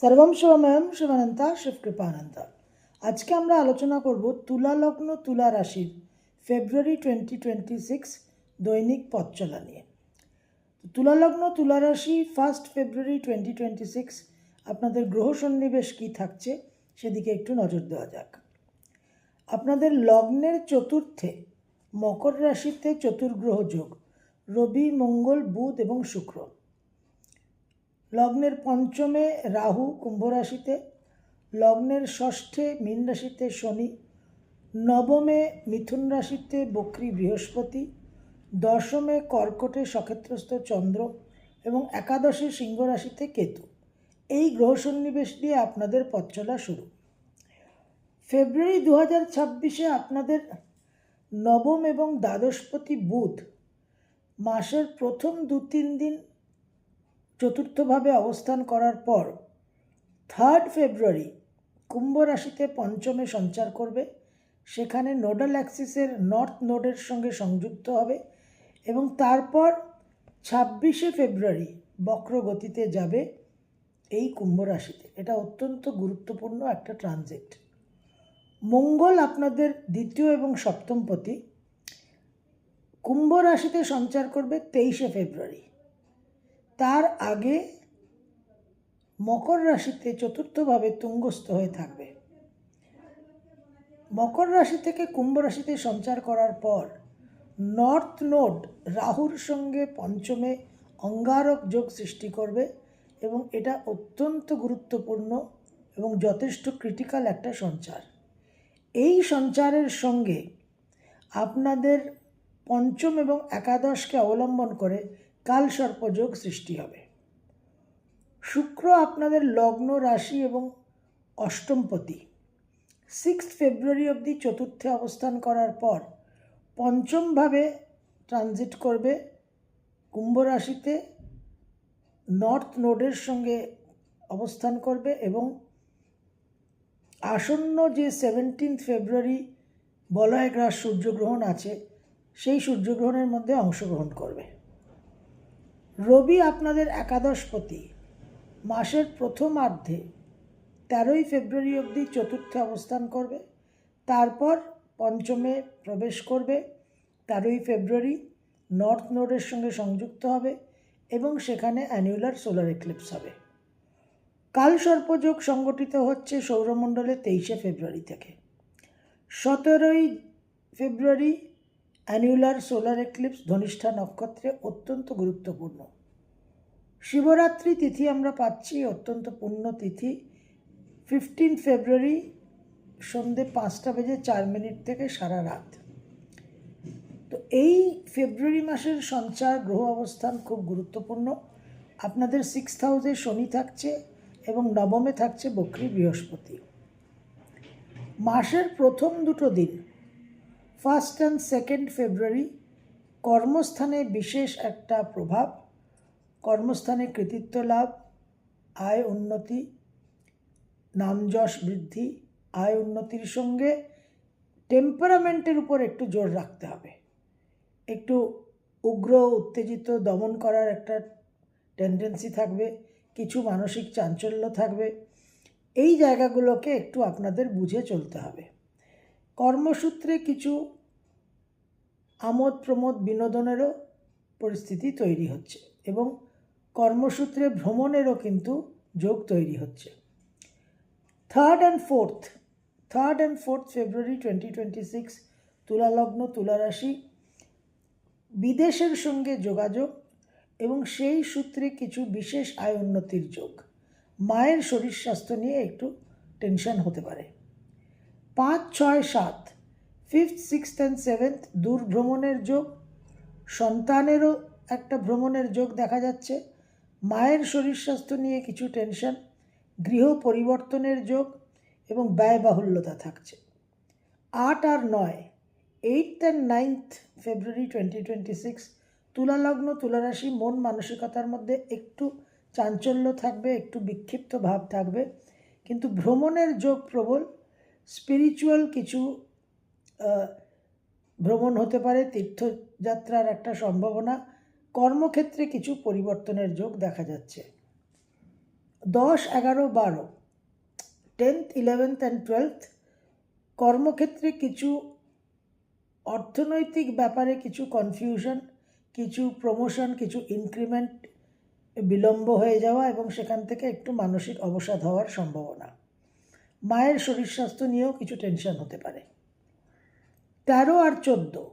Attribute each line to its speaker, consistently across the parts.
Speaker 1: सर्वम शिवमयम शिवानंता शिवकृपानंता। आज के আমরা আলোচনা করব তুলা লগ্ন তুলা রাশির ফেব্রুয়ারি 2026 দৈনিক পথ চলা নিয়ে। তুলা লগ্ন তুলা রাশি 1 ফেব্রুয়ারি 2026 আপনাদের গ্রহ সন্নিবেশ কি থাকছে সেদিকে একটু নজর দেওয়া যাক। আপনাদের লগ্নের চতুর্থে মকর রাশিতে চতুর্গ্রহ যোগ, রবি, মঙ্গল, বুধ এবং শুক্র। লগ্নের পঞ্চমে রাহু কুম্ভ রাশিতে, লগ্নের ষষ্ঠে মীন রাশিতে শনি, নবমে মিথুন রাশিতে বক্রী বৃহস্পতি, দশমে কর্কটে সক্ষেত্রস্থ চন্দ্র এবং একাদশে সিংহ রাশিতে কেতু। এই গ্রহ সন্নিবেশ দিয়ে আপনাদের পথ চলা শুরু। ফেব্রুয়ারি 2026-এ আপনাদের নবম এবং দ্বাদশপতি বুধ মাসের প্রথম 2-3 দিন চতুর্থভাবে অবস্থান করার পর 3 ফেব্রুয়ারি কুম্ভ রাশিতে পঞ্চমে সঞ্চার করবে। সেখানে নোডাল অ্যাক্সিসের নর্থ নোডের সঙ্গে সংযুক্ত হবে এবং তারপর 26 ফেব্রুয়ারি বক্র গতিতে যাবে এই কুম্ভ রাশিতে। এটা অত্যন্ত গুরুত্বপূর্ণ একটা ট্রানজিট। মঙ্গল আপনাদের দ্বিতীয় এবং সপ্তমপতি কুম্ভ রাশিতে সঞ্চার করবে 23 ফেব্রুয়ারি। তার আগে মকর রাশিতে চতুর্থভাবে তুঙ্গস্থ হয়ে থাকবে। মকর রাশি থেকে কুম্ভ রাশিতে সঞ্চার করার পর নর্থ নোড রাহুর সঙ্গে পঞ্চমে অঙ্গারক যোগ সৃষ্টি করবে এবং এটা অত্যন্ত গুরুত্বপূর্ণ এবং যথেষ্ট ক্রিটিক্যাল একটা সঞ্চার। এই সঞ্চারের সঙ্গে আপনাদের পঞ্চম এবং একাদশকে অবলম্বন করে কালসর্পযোগ সৃষ্টি হবে। শুক্র আপনাদের লগ্ন রাশি এবং অষ্টমপতি 6 ফেব্রুয়ারি অবধি চতুর্থে অবস্থান করার পর পঞ্চমভাবে ট্রানজিট করবে কুম্ভ রাশিতে, নর্থ নোডের সঙ্গে অবস্থান করবে এবং আসন্ন যে 17 ফেব্রুয়ারি বলয়গ্রাস সূর্যগ্রহণ আছে সেই সূর্যগ্রহণের মধ্যে অংশগ্রহণ করবে। রবি আপনাদের একাদশপতি মাসের প্রথমার্ধে 13 ফেব্রুয়ারি অবধি চতুর্থে অবস্থান করবে, তারপর পঞ্চমে প্রবেশ করবে 13 ফেব্রুয়ারি, নর্থ নোডের সঙ্গে সংযুক্ত হবে এবং সেখানে অ্যানুলার সোলার এক্লিপস হবে। কালসর্পযোগ সংগঠিত হচ্ছে সৌরমণ্ডলে 23 ফেব্রুয়ারি থেকে। 17 ফেব্রুয়ারি অ্যানুলার সোলার এক্লিপস ধনিষ্ঠা নক্ষত্রে, অত্যন্ত গুরুত্বপূর্ণ। শিবরাত্রি তিথি আমরা পাচ্ছি, অত্যন্ত পূর্ণ তিথি। 15 ফেব্রুয়ারি সন্ধ্যে 5:04 থেকে সারা রাত। তো এই ফেব্রুয়ারি মাসের সঞ্চার গ্রহ অবস্থান খুব গুরুত্বপূর্ণ। আপনাদের 6th হাউসে শনি থাকছে এবং নবমে থাকছে বক্রী বৃহস্পতি। মাসের প্রথম দুটো দিন 1 and 2 ফেব্রুয়ারি কর্মস্থানে বিশেষ একটা প্রভাব, কর্মস্থানে কৃতিত্ব লাভ, আয় উন্নতি, নামযশ বৃদ্ধি, আয় উন্নতির সঙ্গে টেম্পারামেন্টের উপর একটু জোর রাখতে হবে। একটু উগ্র উত্তেজিত দমন করার একটা টেন্ডেন্সি থাকবে, কিছু মানসিক চাঞ্চল্য থাকবে। এই জায়গাগুলোকে একটু আপনাদের বুঝে চলতে হবে। কর্মসূত্রে কিছু আমোদ প্রমোদ বিনোদনেরও পরিস্থিতি তৈরি হচ্ছে এবং কর্মসূত্রে ভ্রমণেরও কিন্তু যোগ তৈরি হচ্ছে। 3rd and 4th ফেব্রুয়ারি 2026 তুলা লগ্ন তুলা রাশি বিদেশের সঙ্গে যোগাযোগ এবং সেই সূত্রে কিছু বিশেষ আয় উন্নতির যোগ। মায়ের শরীর স্বাস্থ্য নিয়ে একটু টেনশন হতে পারে। 5, 6, 7 5th, 6th and 7th দূর ভ্রমণের যোগ, সন্তানেরও একটা ভ্রমণের যোগ দেখা যাচ্ছে। মায়ের শরীর স্বাস্থ্য নিয়ে কিছু টেনশন, গৃহ পরিবর্তনের যোগ এবং ব্যয়বাহুল্যতা থাকছে। 8 আর 9 8th and 9th ফেব্রুয়ারি 2026 তুলা লগ্ন তুলা রাশি মন মানসিকতার মধ্যে একটু চাঞ্চল্য থাকবে, একটু বিক্ষিপ্ত ভাব থাকবে, কিন্তু ভ্রমণের যোগ প্রবল। স্পিরিচুয়াল কিছু ভ্রমণ হতে পারে, তীর্থযাত্রার একটা সম্ভাবনা, কর্মক্ষেত্রে কিছু পরিবর্তনের যোগ দেখা যাচ্ছে। 10, 11, 12, 10th, 11th অ্যান্ড 12th কর্মক্ষেত্রে কিছু অর্থনৈতিক ব্যাপারে কিছু কনফিউশন, কিছু প্রমোশন, কিছু ইনক্রিমেন্ট বিলম্ব হয়ে যাওয়া এবং সেখান থেকে একটু মানসিক অবসাদ হওয়ার সম্ভাবনা। মায়ের শরীর স্বাস্থ্য নিয়েও কিছু টেনশন হতে পারে। 13 আর 14,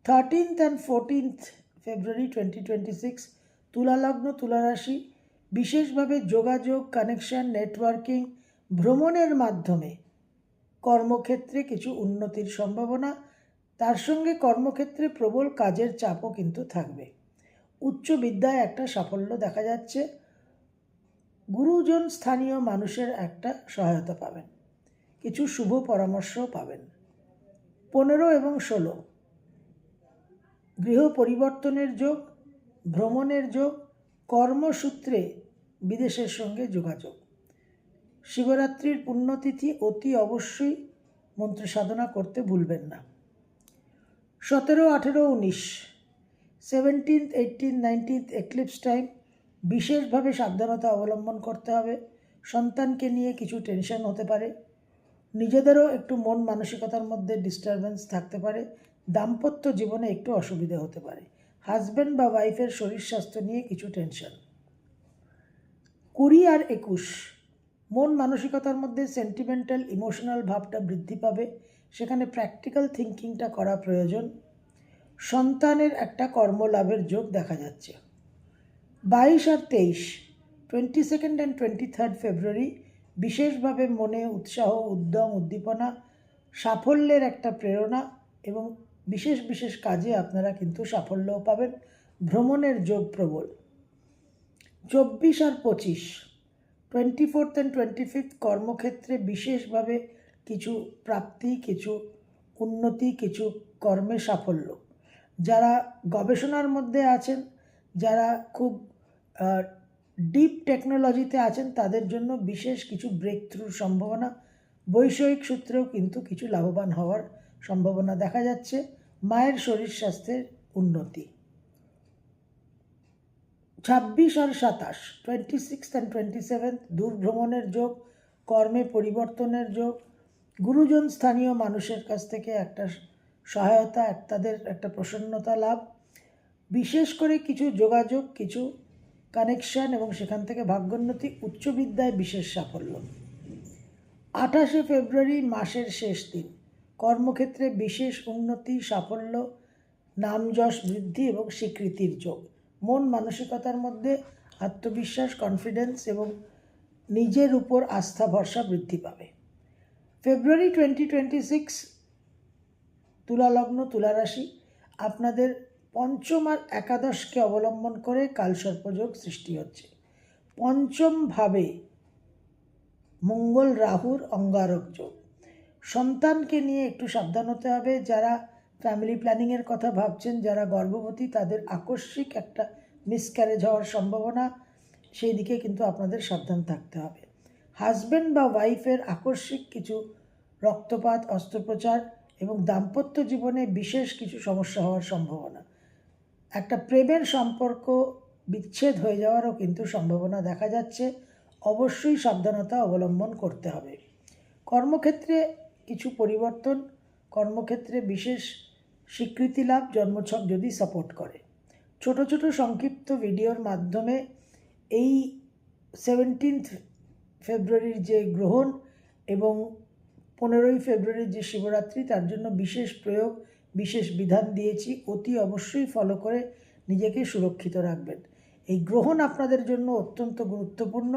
Speaker 1: 13th অ্যান্ড 14th ফেব্রুয়ারি 2026 তুলা লগ্ন, তুলা রাশি, বিশেষভাবে যোগাযোগ, কানেকশন, নেটওয়ার্কিং, ভ্রমণের মাধ্যমে কর্মক্ষেত্রে কিছু উন্নতির সম্ভাবনা। তার সঙ্গে কর্মক্ষেত্রে প্রবল কাজের চাপও কিন্তু থাকবে। উচ্চ বিদ্যায় একটা সাফল্য দেখা যাচ্ছে। গুরুজন স্থানীয় মানুষের একটা সহায়তা পাবেন, কিছু শুভ পরামর্শও পাবেন। 15 এবং 16 গৃহ পরিবর্তনের যোগ, ভ্রমণের যোগ, কর্মসূত্রে বিদেশের সঙ্গে যোগাযোগ। শিবরাত্রির পুণ্যতিথি অতি অবশ্যই মন্ত্র সাধনা করতে ভুলবেন না। 17, 18, 19, 17th, 18th, 19th eclipse time, বিশেষভাবে সাবধানতা অবলম্বন করতে হবে। সন্তানকে নিয়ে কিছু টেনশন হতে পারে, নিজেদেরও একটু মন মানসিকতার মধ্যে ডিস্টারবেন্স থাকতে পারে, দাম্পত্য জীবনে একটু অসুবিধা হতে পারে, হাজব্যান্ড বা ওয়াইফের শরীর স্বাস্থ্য নিয়ে কিছু টেনশন। 20 আর 21 মন মানসিকতার মধ্যে সেন্টিমেন্টাল ইমোশনাল ভাবটা বৃদ্ধি পাবে, সেখানে প্র্যাকটিক্যাল থিঙ্কিংটা করা প্রয়োজন। সন্তানের একটা কর্মলাভের যোগ দেখা যাচ্ছে। 22 আর 23, 22nd অ্যান্ড 23rd ফেব্রুয়ারি বিশেষভাবে মনে উৎসাহ, উদ্যম, উদ্দীপনা, সাফল্যের একটা প্রেরণা এবং বিশেষ বিশেষ কাজে আপনারা কিন্তু সাফল্যও পাবেন। ভ্রমণের যোগ প্রবল। 24 আর 25, 24th অ্যান্ড 25th কর্মক্ষেত্রে বিশেষভাবে কিছু প্রাপ্তি, কিছু উন্নতি, কিছু কর্মে সাফল্য। যারা গবেষণার মধ্যে আছেন, যারা খুব ডিপ টেকনোলজিতে আছেন, তাদের জন্য বিশেষ কিছু ব্রেক থ্রুর সম্ভাবনা। বৈষয়িক সূত্রেও কিন্তু কিছু লাভবান হওয়ার সম্ভাবনা দেখা যাচ্ছে। মায়ের শরীর স্বাস্থ্যের উন্নতি। 26 আর 27, 26th অ্যান্ড 27th দূর ভ্রমণের যোগ, কর্মে পরিবর্তনের যোগ, গুরুজন স্থানীয় মানুষের কাছ থেকে একটা সহায়তা, তাদের একটা প্রসন্নতা লাভ, বিশেষ করে কিছু যোগাযোগ, কিছু কানেকশান এবং সেখান থেকে ভাগ্যোন্নতি, উচ্চ বিদ্যায় বিশেষ সাফল্য। 28 ফেব্রুয়ারি মাসের শেষ দিন, কর্মক্ষেত্রে বিশেষ উন্নতি, সাফল্য, নাম যশ বৃদ্ধি এবং স্বীকৃতির যোগ। মন মানসিকতার মধ্যে আত্মবিশ্বাস, কনফিডেন্স এবং নিজের উপর আস্থা ভরসা বৃদ্ধি পাবে। ফেব্রুয়ারি 2026 তুলা লগ্ন, তুলা রাশি, আপনাদের পঞ্চম আর একাদশকে অবলম্বন করে কালসর্পযোগ সৃষ্টি হচ্ছে। পঞ্চম ভাবে মঙ্গল রাহুর অঙ্গারক যোগ। সন্তানকে নিয়ে একটু সাবধান হতে হবে। যারা ফ্যামিলি প্ল্যানিংয়ের কথা ভাবছেন, যারা গর্ভবতী, তাদের আকস্মিক একটা মিসক্যারেজ হওয়ার সম্ভাবনা, সেই দিকে কিন্তু আপনাদের সাবধান থাকতে হবে। হাজব্যান্ড বা ওয়াইফের আকস্মিক কিছু রক্তপাত, অস্ত্রোপচার এবং দাম্পত্য জীবনে বিশেষ কিছু সমস্যা হওয়ার সম্ভাবনা। একটা প্রেমের সম্পর্ক বিচ্ছেদ হয়ে যাওয়ারও কিন্তু সম্ভাবনা দেখা যাচ্ছে। অবশ্যই সাবধানতা অবলম্বন করতে হবে। কর্মক্ষেত্রে কিছু পরিবর্তন, কর্মক্ষেত্রে বিশেষ স্বীকৃতি লাভ, জন্মছক যদি সাপোর্ট করে। ছোট ছোট সংক্ষিপ্ত ভিডিওর মাধ্যমে এই 17th ফেব্রুয়ারির যে গ্রহণ এবং 15ই ফেব্রুয়ারির যে শিবরাত্রি, তার জন্য বিশেষ প্রয়োগ, বিশেষ বিধান দিয়েছি। অতি অবশ্যই ফলো করে নিজেকে সুরক্ষিত রাখবেন। এই গ্রহণ আপনাদের জন্য অত্যন্ত গুরুত্বপূর্ণ।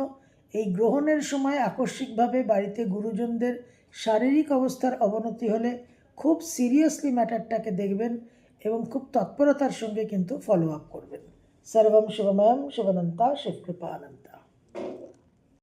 Speaker 1: এই গ্রহণের সময় আকস্মিকভাবে বাড়িতে গুরুজনদের শারীরিক অবস্থার অবনতি হলে খুব সিরিয়াসলি ম্যাটারটাকে দেখবেন এবং খুব তৎপরতার সঙ্গে কিন্তু ফলো আপ করবেন। সর্বম শিবময়ম শিবানন্তা শিবকৃপা আনন্দ।